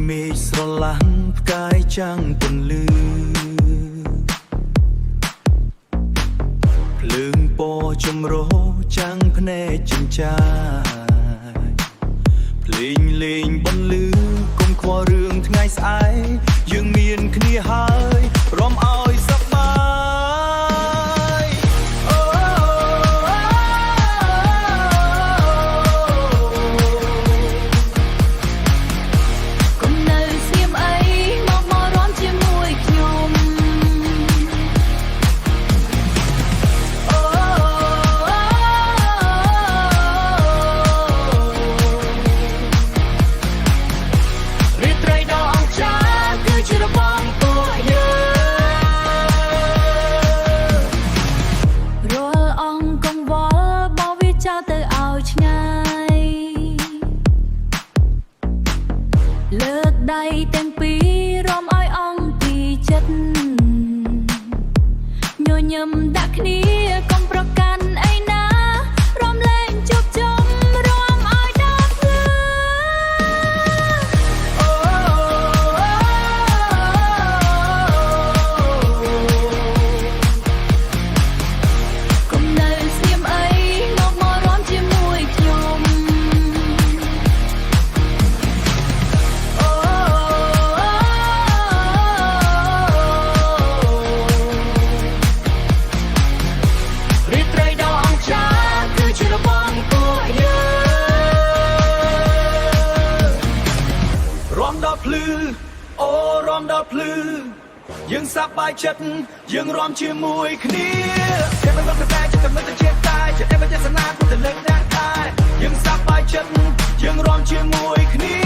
មេឃស្រឡាំងផ្កាយចាំងពន្លឺភ្លើងពណ៌ចម្រុះចាំងភ្នែកចិញ្ចាចភ្លេងលេងបន្លឺកុំខ្វល់រឿងថ្ងៃស្អែកយើងមានគ្នាហើយព្រមឲ្យសប្បាយលើកដៃទាំងពីររំឲ្យអង្គពីចិត្តញញឹមដាក់គ្នាកុំប្រកាន់អីណារំលែងជប់ជុំរំឲ្យដល់ភ្លឺកុំនៅស្ងៀមអីមករំជាមួយខ្ញុំភ្លឺអូរំដល់ភ្លឺយើងសប្បាយចិត្តយើងរំជាមួយគ្នាតែមិនមកតែចិត្តមិនទៅជាតែចិត្តតែមិនទេសនាគួរតែលើកដាក់តែយើងសប្បាយចិត្តយើងរំជាមួយគ្នា